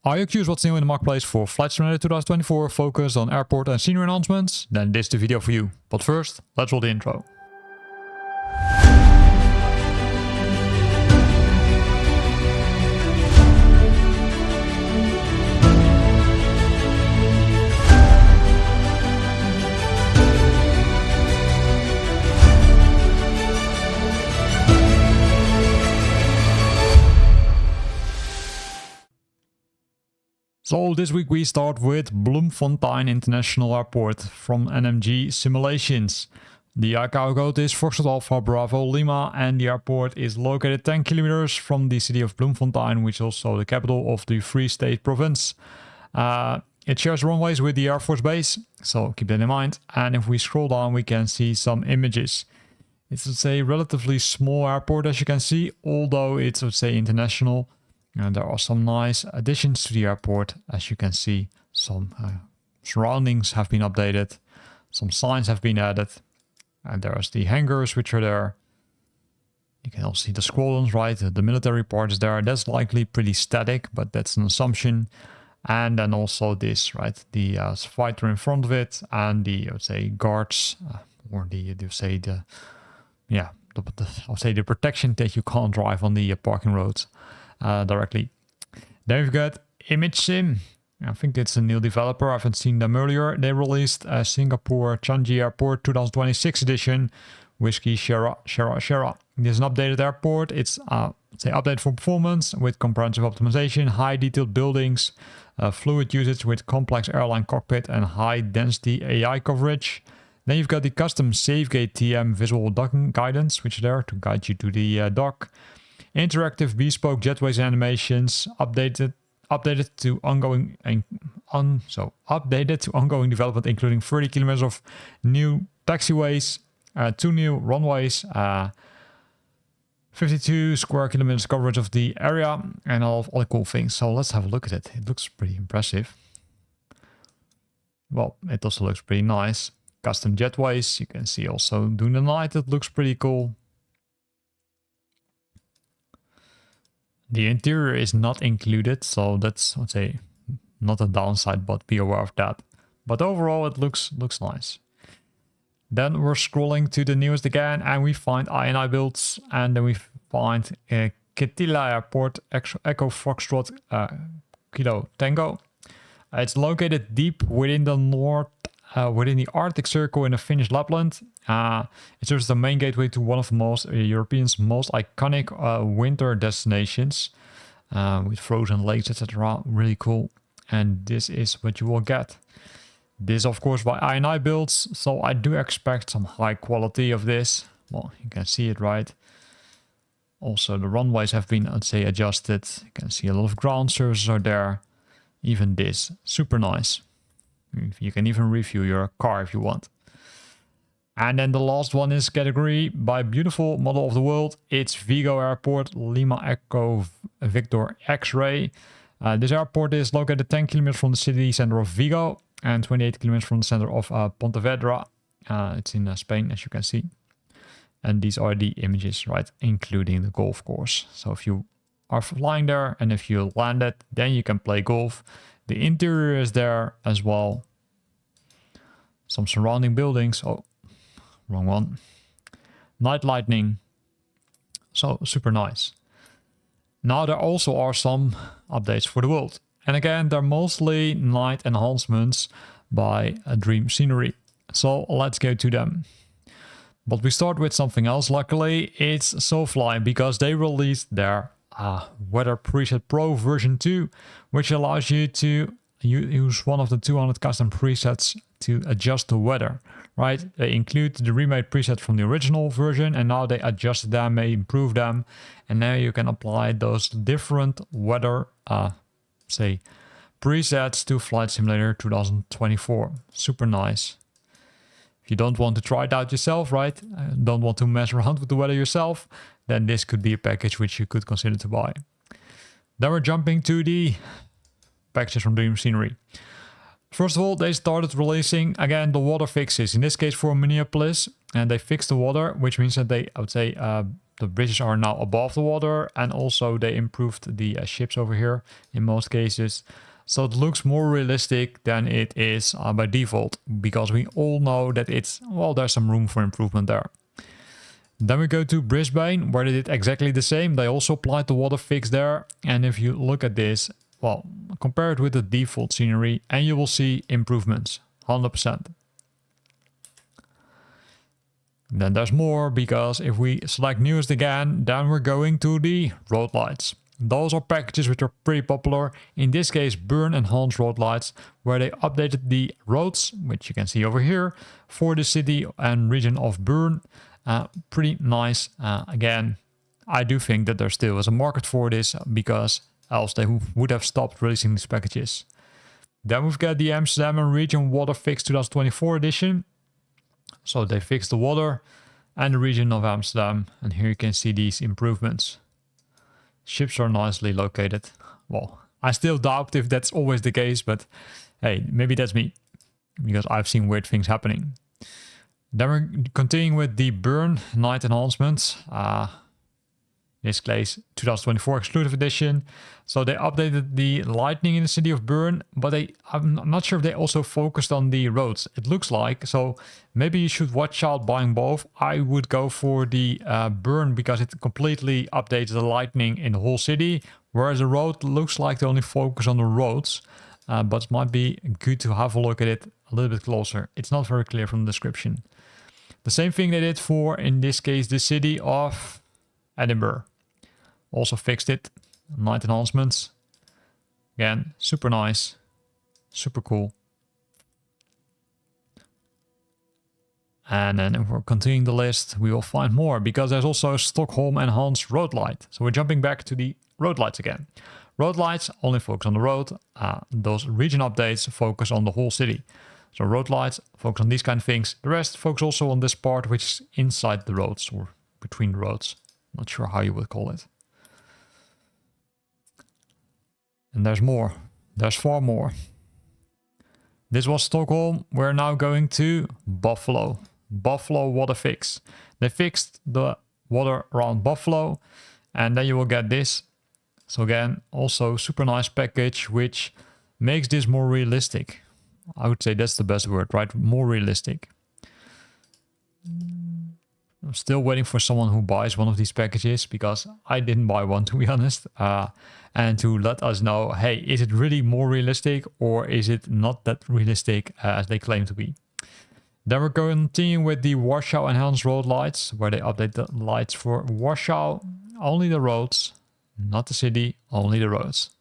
Are you curious what's new in the marketplace for Flight Simulator 2024 focused on airport and scenery enhancements? Then this is the video for you. But first, let's roll the intro. So this week we start with Bloemfontein International Airport from NMG Simulations. The ICAO code is Foxtrot Alpha Bravo Lima and the airport is located 10 kilometers from the city of Bloemfontein, which is also the capital of the Free State province. It shares runways with the Air Force Base, so keep that in mind. And if we scroll down, we can see some images. It's a relatively small airport, as you can see, although it's international. And there are some nice additions to the airport. As you can see, some surroundings have been updated. Some signs have been added. And there's the hangars which are there. You can also see the squadrons, right? The military part is there. That's likely pretty static, but that's an assumption. And then also this, right? The fighter in front of it and the, guards, or the protection that you can't drive on the parking roads. Directly. Then we've got imaginesim. I think it's a new developer. I haven't seen them earlier. They released a Singapore Changi Airport 2026 edition. Whiskey Sierra. This is an updated airport. It's update for performance with comprehensive optimization, high detailed buildings, fluid usage with complex airline cockpit and high density AI coverage. Then you've got the custom SafeGate TM visual docking guidance, which is there to guide you to the dock. Interactive bespoke jetways and animations updated to ongoing development, including 30 kilometers of new taxiways, 2 new runways, 52 square kilometers coverage of the area, and all the cool things. So let's have a look at it. It looks pretty impressive. Well, it also looks pretty nice. Custom jetways. You can see also during the night. It looks pretty cool. The interior is not included, so that's, not a downside, but be aware of that. But overall, it looks nice. Then we're scrolling to the newest again, and we find iniBuilds, and then we find Kittila Airport, Echo Foxtrot Kilo Tango. It's located deep within the within the Arctic Circle in the Finnish Lapland. It serves the main gateway to one of the most Europeans' most iconic winter destinations with frozen lakes, etc. Really cool. And this is what you will get. This, of course, by iniBuilds. So I do expect some high quality of this. Well, you can see it, right? Also, the runways have been, adjusted. You can see a lot of ground surfaces are there. Even this, super nice. You can even review your car if you want. And then the last one is category by beautiful model of the world. It's Vigo Airport, Lima Echo Victor X-Ray. This airport is located 10 kilometers from the city center of Vigo and 28 kilometers from the center of Pontevedra. It's in Spain, as you can see. And these are the images, right, including the golf course. So if you are flying there and if you land it, then you can play golf. The interior is there as well. Some surrounding buildings. Oh, wrong one. Night lighting. So super nice. Now there also are some updates for the world. And again, they're mostly night enhancements by DreamScenery. So let's go to them. But we start with something else. Luckily, it's SoFly because they released their Weather Preset Pro version 2, which allows you to use one of the 200 custom presets to adjust the weather, right? They include the remade preset from the original version, and now they adjusted them, they improve them, and now you can apply those different weather, presets to Flight Simulator 2024. Super nice. If you don't want to try it out yourself, right? Don't want to mess around with the weather yourself, then this could be a package which you could consider to buy. Then we're jumping to the packages from DreamScenery. First of all, they started releasing, again, the water fixes. In this case for Minneapolis, and they fixed the water, which means that they, I would say, the bridges are now above the water, and also they improved the ships over here in most cases. So it looks more realistic than it is by default, because we all know that it's, well, there's some room for improvement there. Then we go to Brisbane, where they did exactly the same. They also applied the water fix there. And if you look at this, well, compare it with the default scenery and you will see improvements, 100%. Then there's more, because if we select newest again, then we're going to the road lights. Those are packages which are pretty popular. In this case, Burn Enhanced Road Lights, where they updated the roads, which you can see over here, for the city and region of Burn. Pretty nice. Again, I do think that there still is a market for this, because else they would have stopped releasing these packages. Then we've got the Amsterdam and Region Water Fix 2024 edition. So they fixed the water and the region of Amsterdam, and here you can see these improvements. Ships are nicely located. Well, I still doubt if that's always the case, but hey, maybe that's me, because I've seen weird things happening. Then we're continuing with the Burn Night Enhancements. In this case, 2024 exclusive edition. So they updated the lighting in the city of Burn, but I'm not sure if they also focused on the roads. It looks like, so maybe you should watch out buying both. I would go for the Burn, because it completely updates the lighting in the whole city, whereas the road looks like they only focus on the roads. But it might be good to have a look at it a little bit closer. It's not very clear from the description. The same thing they did for, in this case, the city of Edinburgh. Also fixed it. Night enhancements. Again, super nice. Super cool. And then if we're continuing the list, we will find more, because there's also Stockholm Enhanced Road Light. So we're jumping back to the road lights again. Road lights only focus on the road. Those region updates focus on the whole city. So road lights focus on these kind of things. The rest focus also on this part, which is inside the roads or between the roads. Not sure how you would call it. And there's more. There's far more. This was Stockholm. We're now going to Buffalo. Buffalo water fix. They fixed the water around Buffalo, and then you will get this. So again, also super nice package, which makes this more realistic. I would say that's the best word, right? More realistic. I'm still waiting for someone who buys one of these packages, because I didn't buy one, to be honest. And to let us know, hey, is it really more realistic, or is it not that realistic as they claim to be? Then we're continuing with the Warsaw Enhanced Road Lights, where they update the lights for Warsaw. Only the roads, not the city, only the roads.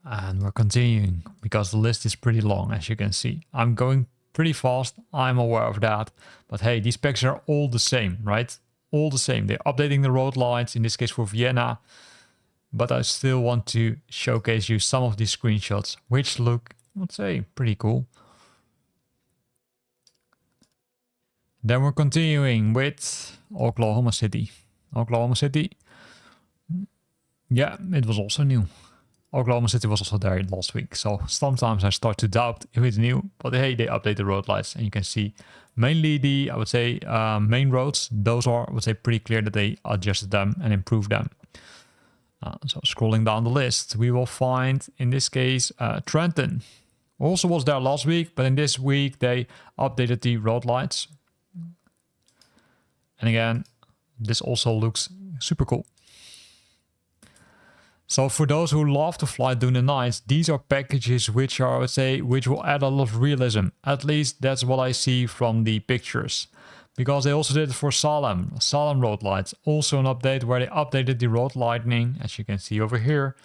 And we're continuing, because the list is pretty long, as you can see. I'm going pretty fast, I'm aware of that. But hey, these packs are all the same, right? All the same. They're updating the road lights, in this case for Vienna. But I still want to showcase you some of these screenshots, which look, let's say, pretty cool. Then we're continuing with Oklahoma City. Oklahoma City. Yeah, it was also new. Oklahoma City was also there last week, so sometimes I start to doubt if it's new, but hey, they update the road lights, and you can see mainly the, I would say, main roads. Those are, I would say, pretty clear that they adjusted them and improved them. So scrolling down the list, we will find, in this case, Trenton. Also was there last week, but in this week they updated the road lights. And again, this also looks super cool. So for those who love to fly during the nights, these are packages which are, I would say, which will add a lot of realism. At least that's what I see from the pictures. Because they also did it for Salem. Salem road lights. Also an update where they updated the road lighting, as you can see over here.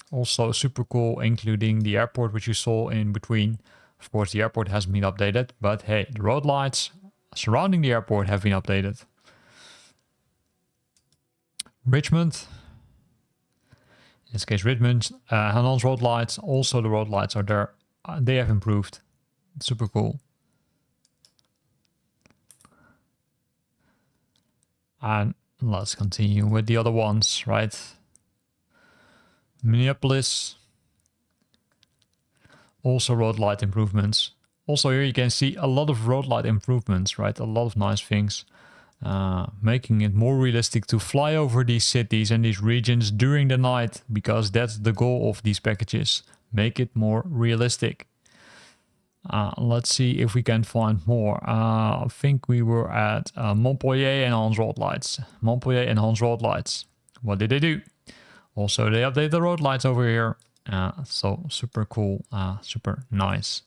Also super cool, including the airport, which you saw in between. Of course, the airport hasn't been updated, but hey, the road lights surrounding the airport have been updated. Richmond. In this case, Richmond, enhanced road lights. Also, the road lights are there. They have improved. Super cool. And let's continue with the other ones, right? Minneapolis. Also road light improvements. Also here you can see a lot of road light improvements, right? A lot of nice things, making it more realistic to fly over these cities and these regions during the night, because that's the goal of these packages. Make it more realistic. Let's see if we can find more. I think we were at Montpellier enhanced road lights. Montpellier enhanced road lights. What did they do? Also, they update the road lights over here. So super cool, super nice.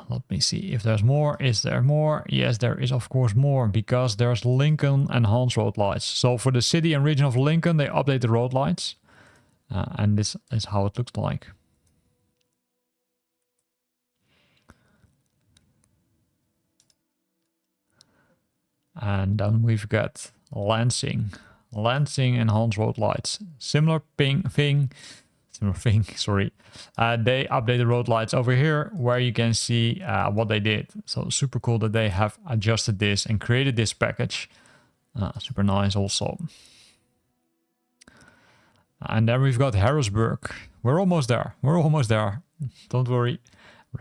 Let me see if there's more. Is there more? Yes, there is of course more, because there's Lincoln enhanced road lights. So for the city and region of Lincoln, they update the road lights. And this is how it looks like. And then we've got Lansing. Lansing enhanced road lights. Similar thing, sorry. They updated road lights over here, where you can see what they did. So super cool that they have adjusted this and created this package. Super nice also. And then we've got Harrisburg. We're almost there. We're almost there. Don't worry.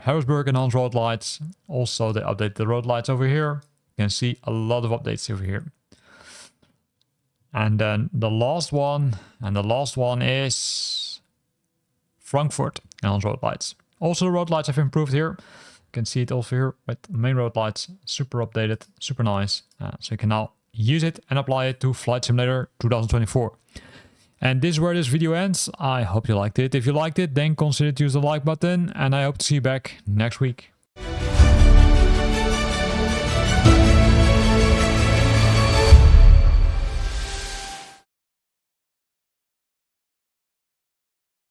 Harrisburg enhanced road lights. Also, they updated the road lights over here. You can see a lot of updates over here. And then the last one, is Frankfurt enhanced road lights. Also, the road lights have improved here. You can see it over here with main road lights, super updated, super nice. So you can now use it and apply it to Flight Simulator 2024. And this is where this video ends. I hope you liked it. If you liked it, then consider to use the like button, and I hope to see you back next week.